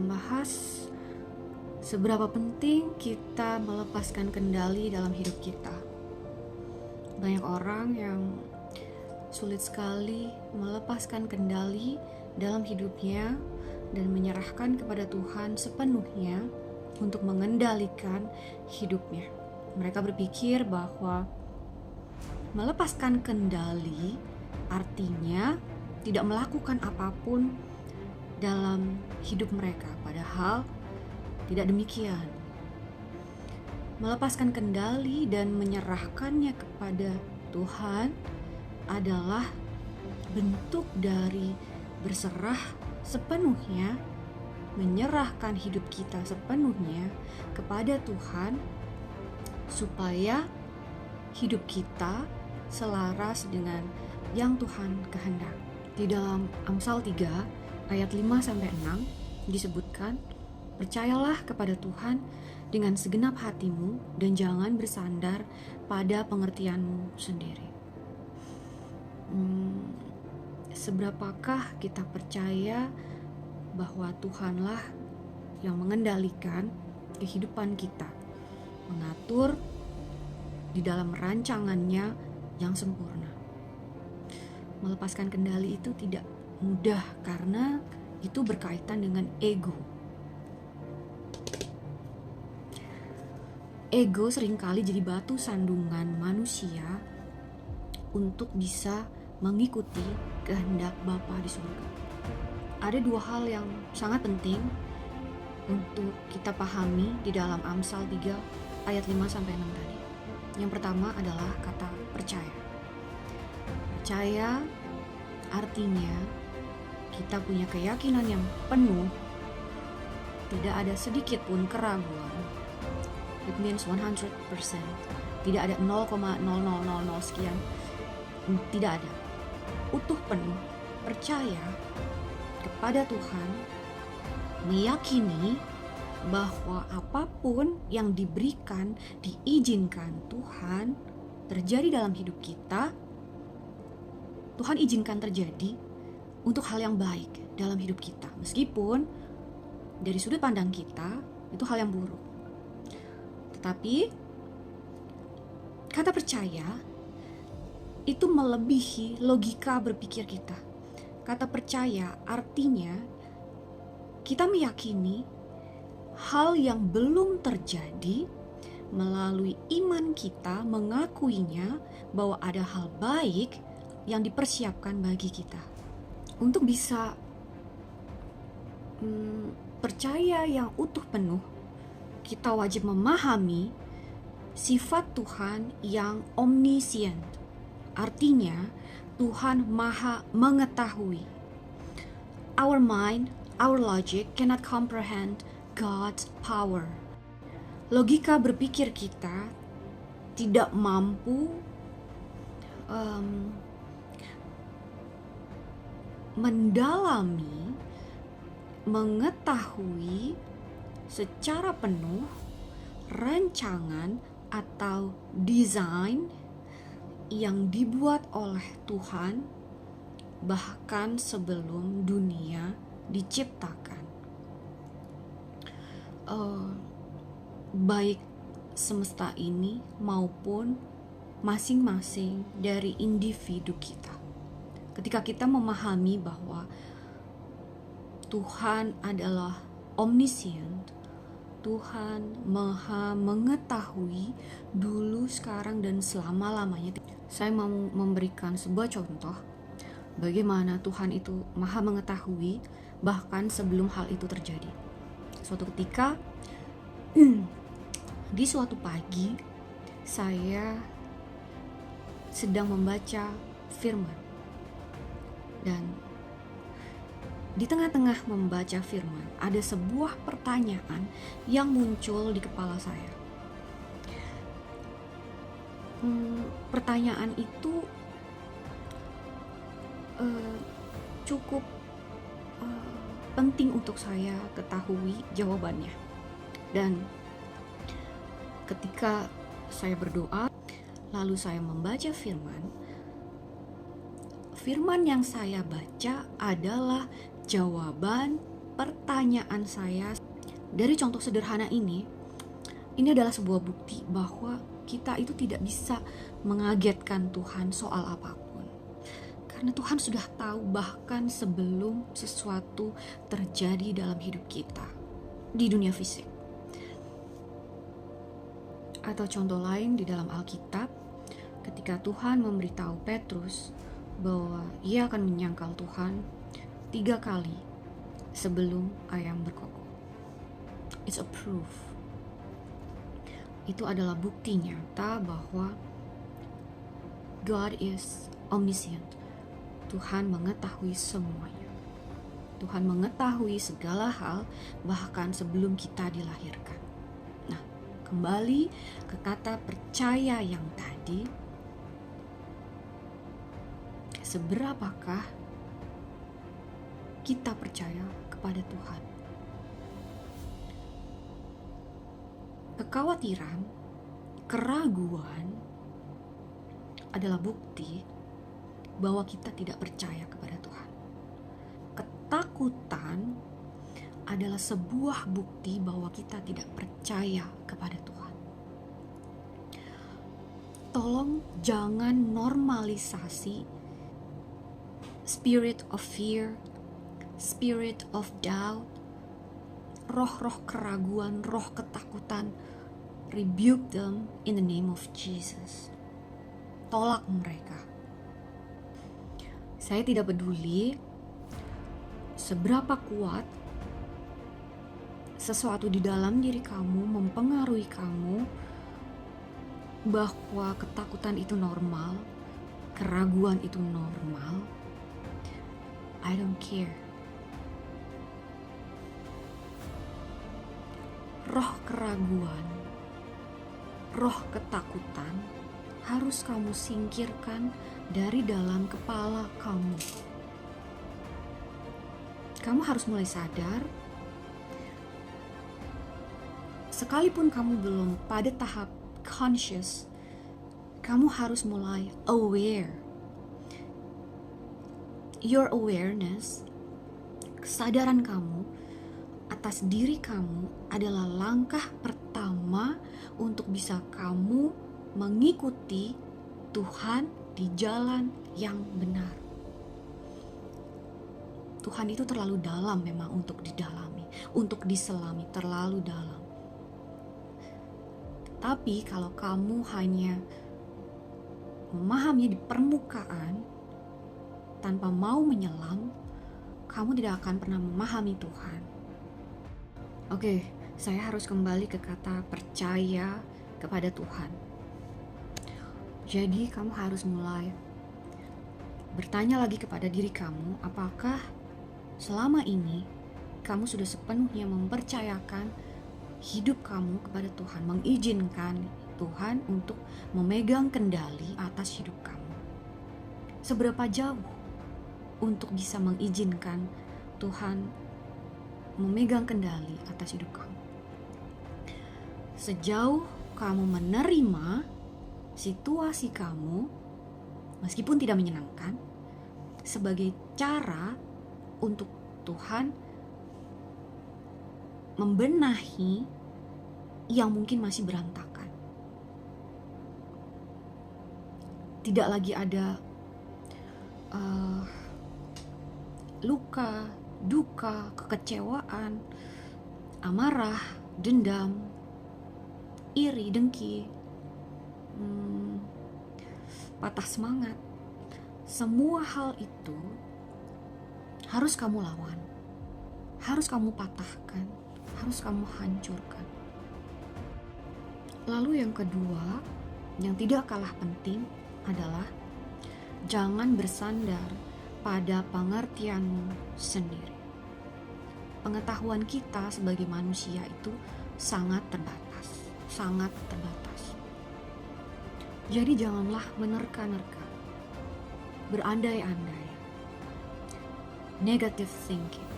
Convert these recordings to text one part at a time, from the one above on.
membahas seberapa penting kita melepaskan kendali dalam hidup kita. Banyak orang yang sulit sekali melepaskan kendali dalam hidupnya dan menyerahkan kepada Tuhan sepenuhnya untuk mengendalikan hidupnya. Mereka berpikir bahwa melepaskan kendali artinya tidak melakukan apapun dalam hidup mereka, padahal tidak demikian. Melepaskan kendali dan menyerahkannya kepada Tuhan adalah bentuk dari berserah sepenuhnya, menyerahkan hidup kita sepenuhnya kepada Tuhan supaya hidup kita selaras dengan yang Tuhan kehendaki. Di dalam Amsal 3 ayat 5-6 disebutkan, percayalah kepada Tuhan dengan segenap hatimu dan jangan bersandar pada pengertianmu sendiri. Seberapakah kita percaya bahwa Tuhanlah yang mengendalikan kehidupan kita, mengatur di dalam rancangannya yang sempurna. Melepaskan kendali itu tidak mudah karena itu berkaitan dengan ego. Ego seringkali jadi batu sandungan manusia untuk bisa mengikuti kehendak Bapa di surga. Ada dua hal yang sangat penting untuk kita pahami di dalam Amsal 3 ayat 5-6 tadi. Yang pertama adalah kata percaya. Percaya artinya kita punya keyakinan yang penuh, tidak ada sedikit pun keraguan. It means 100%. Tidak ada 0,0000 sekian. Tidak ada. Utuh penuh, percaya kepada Tuhan, meyakini bahwa apapun yang diberikan, diizinkan Tuhan terjadi dalam hidup kita, Tuhan izinkan terjadi untuk hal yang baik dalam hidup kita. Meskipun dari sudut pandang kita itu hal yang buruk. Tetapi kata percaya itu melebihi logika berpikir kita. Kata percaya artinya kita meyakini hal yang belum terjadi, melalui iman kita mengakuinya bahwa ada hal baik yang dipersiapkan bagi kita. Untuk bisa percaya yang utuh penuh, kita wajib memahami sifat Tuhan yang omniscient. Artinya Tuhan maha mengetahui. Our mind, our logic cannot comprehend God's power. Logika berpikir kita tidak mampu mendalami, mengetahui secara penuh rancangan atau desain yang dibuat oleh Tuhan bahkan sebelum dunia diciptakan. Baik semesta ini maupun masing-masing dari individu kita. Ketika kita memahami bahwa Tuhan adalah omniscient, Tuhan maha mengetahui dulu, sekarang, dan selama-lamanya. Saya mau memberikan sebuah contoh bagaimana Tuhan itu maha mengetahui bahkan sebelum hal itu terjadi. Suatu ketika di suatu pagi saya sedang membaca firman. Dan di tengah-tengah membaca firman, ada sebuah pertanyaan yang muncul di kepala saya. Pertanyaan itu cukup penting untuk saya ketahui jawabannya. Dan ketika saya berdoa, lalu saya membaca firman yang saya baca adalah jawaban pertanyaan saya dari contoh sederhana ini adalah sebuah bukti bahwa kita itu tidak bisa mengagetkan Tuhan soal apapun. Karena Tuhan sudah tahu bahkan sebelum sesuatu terjadi dalam hidup kita di dunia fisik. Atau contoh lain di dalam Alkitab, ketika Tuhan memberitahu Petrus bahwa ia akan menyangkal Tuhan 3 kali sebelum ayam berkokok. It's a proof. Itu adalah bukti nyata bahwa God is omniscient. Tuhan mengetahui semuanya. Tuhan mengetahui segala hal bahkan sebelum kita dilahirkan. Nah, kembali ke kata percaya yang tadi. Seberapakah kita percaya kepada Tuhan? Kekhawatiran, keraguan adalah bukti bahwa kita tidak percaya kepada Tuhan. Ketakutan adalah sebuah bukti bahwa kita tidak percaya kepada Tuhan. Tolong jangan normalisasi spirit of fear, spirit of doubt, roh-roh keraguan, roh ketakutan. Rebuke them in the name of Jesus. Tolak mereka. Saya tidak peduli seberapa kuat sesuatu di dalam diri kamu mempengaruhi kamu bahwa ketakutan itu normal, keraguan itu normal. I don't care. Roh keraguan, roh ketakutan harus kamu singkirkan dari dalam kepala kamu. Kamu harus mulai sadar, sekalipun kamu belum pada tahap conscious, kamu harus mulai aware. Your awareness, kesadaran kamu atas diri kamu adalah langkah pertama untuk bisa kamu mengikuti Tuhan di jalan yang benar. Tuhan itu terlalu dalam memang untuk didalami, untuk diselami, terlalu dalam. Tapi kalau kamu hanya memahaminya di permukaan tanpa mau menyelam, kamu tidak akan pernah memahami Tuhan. Oke, saya harus kembali ke kata percaya kepada Tuhan. Jadi kamu harus mulai bertanya lagi kepada diri kamu, apakah selama ini kamu sudah sepenuhnya mempercayakan hidup kamu kepada Tuhan, mengizinkan Tuhan untuk memegang kendali atas hidup kamu? Seberapa jauh untuk bisa mengizinkan Tuhan memegang kendali atas hidup kamu? Sejauh kamu menerima situasi kamu, meskipun tidak menyenangkan, sebagai cara untuk Tuhan membenahi yang mungkin masih berantakan. Tidak lagi ada luka, duka, kekecewaan, amarah, dendam, iri, dengki, patah semangat. Semua hal itu harus kamu lawan, harus kamu patahkan, harus kamu hancurkan. Lalu yang kedua, yang tidak kalah penting adalah jangan bersandar pada pengertianmu sendiri. Pengetahuan kita sebagai manusia itu sangat terbatas, sangat terbatas. Jadi janganlah menerka-nerka, berandai-andai, negative thinking,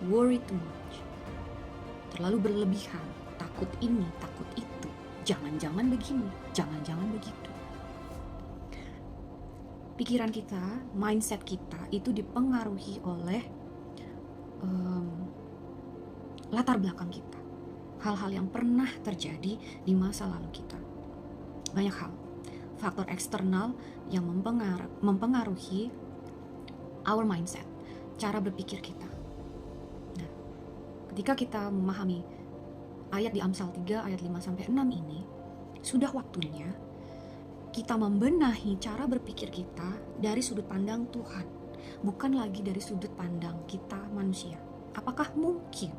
worry too much, terlalu berlebihan, takut ini, takut itu, jangan-jangan begini, jangan-jangan begitu. Pikiran kita, mindset kita itu dipengaruhi oleh latar belakang kita, hal-hal yang pernah terjadi di masa lalu kita. Banyak hal, faktor eksternal yang mempengaruhi our mindset, cara berpikir kita. Nah, ketika kita memahami ayat di Amsal 3 ayat 5-6 ini, sudah waktunya kita membenahi cara berpikir kita dari sudut pandang Tuhan, bukan lagi dari sudut pandang kita manusia. Apakah mungkin?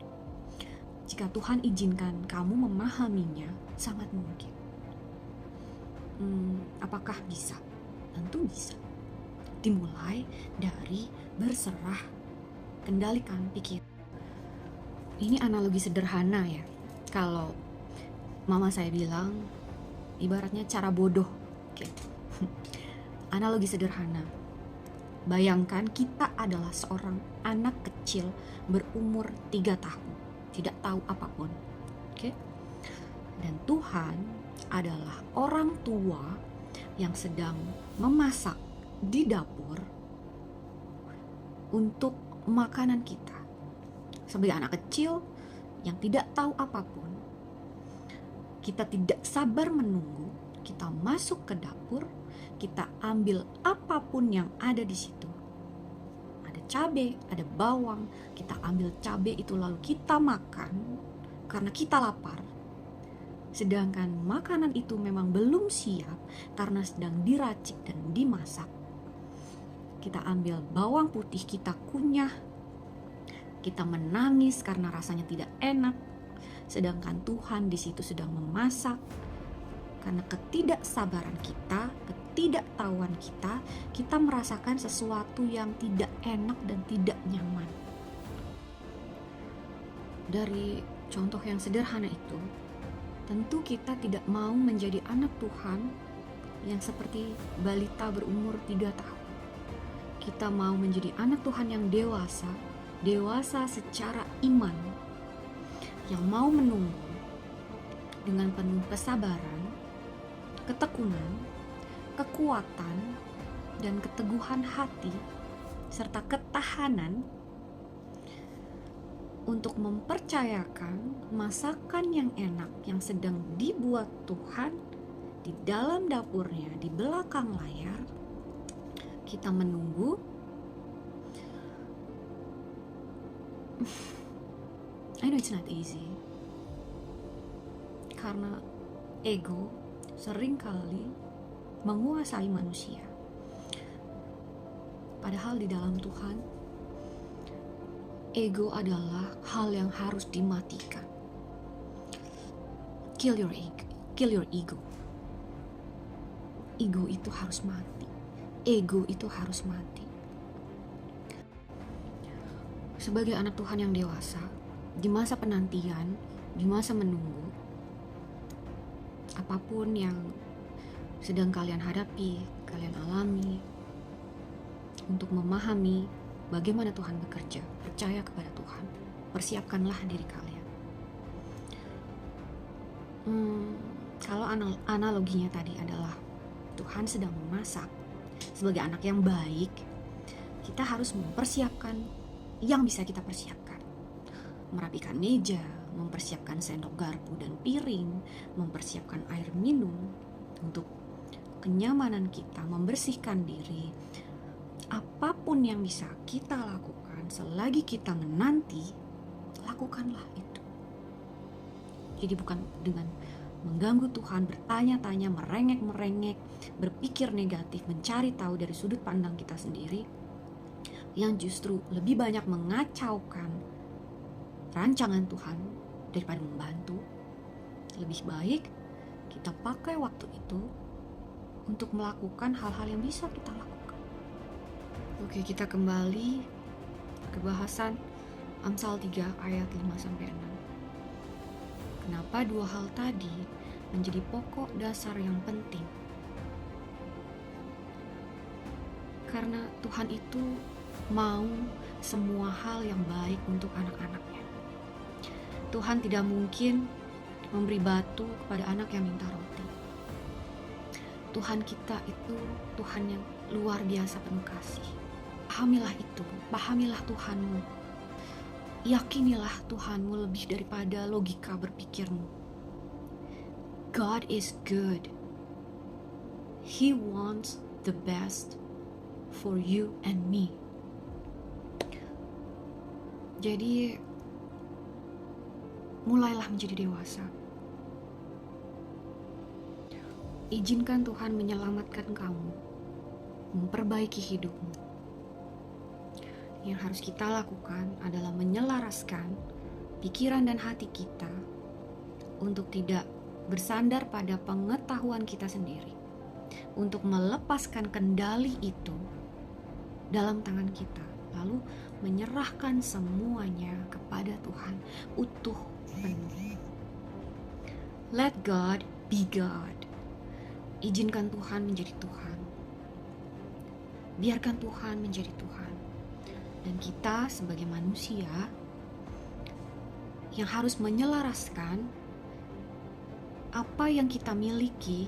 Jika Tuhan izinkan kamu memahaminya, sangat mungkin. Apakah bisa? Tentu bisa. Dimulai dari berserah, kendalikan pikir. Ini analogi sederhana ya. Kalau mama saya bilang, ibaratnya cara bodoh. Oke. Analogi sederhana. Bayangkan kita adalah seorang anak kecil berumur 3 tahun, tidak tahu apapun. Oke. Dan Tuhan adalah orang tua yang sedang memasak di dapur untuk makanan kita. Sebagai anak kecil yang tidak tahu apapun, kita tidak sabar menunggu. Kita masuk ke dapur, kita ambil apapun yang ada di situ. Ada cabai, ada bawang, kita ambil cabai itu lalu kita makan karena kita lapar. Sedangkan makanan itu memang belum siap karena sedang diracik dan dimasak. Kita ambil bawang putih, kita kunyah, kita menangis karena rasanya tidak enak. Sedangkan Tuhan di situ sedang memasak. Karena ketidaksabaran kita, ketidaktahuan kita, kita merasakan sesuatu yang tidak enak dan tidak nyaman. Dari contoh yang sederhana itu, tentu kita tidak mau menjadi anak Tuhan yang seperti balita berumur 3 tahun. Kita mau menjadi anak Tuhan yang dewasa secara iman, yang mau menunggu dengan penuh kesabaran, ketekunan, kekuatan, dan keteguhan hati, serta ketahanan untuk mempercayakan masakan yang enak yang sedang dibuat Tuhan di dalam dapurnya, di belakang layar. Kita menunggu. I know it's not easy, karena ego seringkali menguasai manusia. Padahal di dalam Tuhan, ego adalah hal yang harus dimatikan. Kill your ego. Ego itu harus mati. Ego itu harus mati. Sebagai anak Tuhan yang dewasa, di masa penantian, di masa menunggu, apapun yang sedang kalian hadapi, kalian alami, untuk memahami bagaimana Tuhan bekerja, percaya kepada Tuhan, persiapkanlah diri kalian. Kalau analoginya tadi adalah Tuhan sedang memasak. Sebagai anak yang baik, kita harus mempersiapkan yang bisa kita persiapkan. Merapikan meja, mempersiapkan sendok garpu dan piring, mempersiapkan air minum untuk kenyamanan kita, membersihkan diri. Apapun yang bisa kita lakukan selagi kita menanti, lakukanlah itu. Jadi bukan dengan mengganggu Tuhan, bertanya-tanya, merengek-merengek, berpikir negatif, mencari tahu dari sudut pandang kita sendiri, yang justru lebih banyak mengacaukan rancangan Tuhan daripada membantu. Lebih baik kita pakai waktu itu untuk melakukan hal-hal yang bisa kita lakukan. Oke, kita kembali ke bahasan Amsal 3 ayat 5-6. Kenapa dua hal tadi menjadi pokok dasar yang penting? Karena Tuhan itu mau semua hal yang baik untuk anak-anaknya. Tuhan tidak mungkin memberi batu kepada anak yang minta roti. Tuhan kita itu Tuhan yang luar biasa penuh kasih. Pahamilah itu, pahamilah Tuhanmu. Yakinilah Tuhanmu lebih daripada logika berpikirmu. God is good. He wants the best for you and me. Jadi, mulailah menjadi dewasa. Izinkan Tuhan menyelamatkan kamu, memperbaiki hidupmu. Yang harus kita lakukan adalah menyelaraskan pikiran dan hati kita untuk tidak bersandar pada pengetahuan kita sendiri, untuk melepaskan kendali itu dalam tangan kita, lalu menyerahkan semuanya kepada Tuhan utuh penuh. Let God be God. Izinkan Tuhan menjadi Tuhan. Biarkan Tuhan menjadi Tuhan. Dan kita sebagai manusia yang harus menyelaraskan apa yang kita miliki,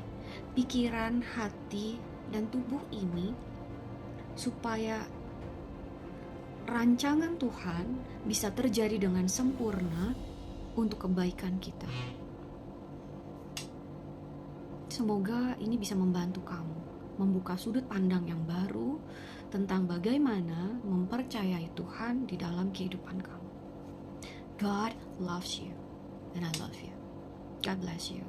pikiran, hati, dan tubuh ini, supaya rancangan Tuhan bisa terjadi dengan sempurna untuk kebaikan kita. Semoga ini bisa membantu kamu membuka sudut pandang yang baru tentang bagaimana mempercayai Tuhan di dalam kehidupan kamu. God loves you and I love you. God bless you.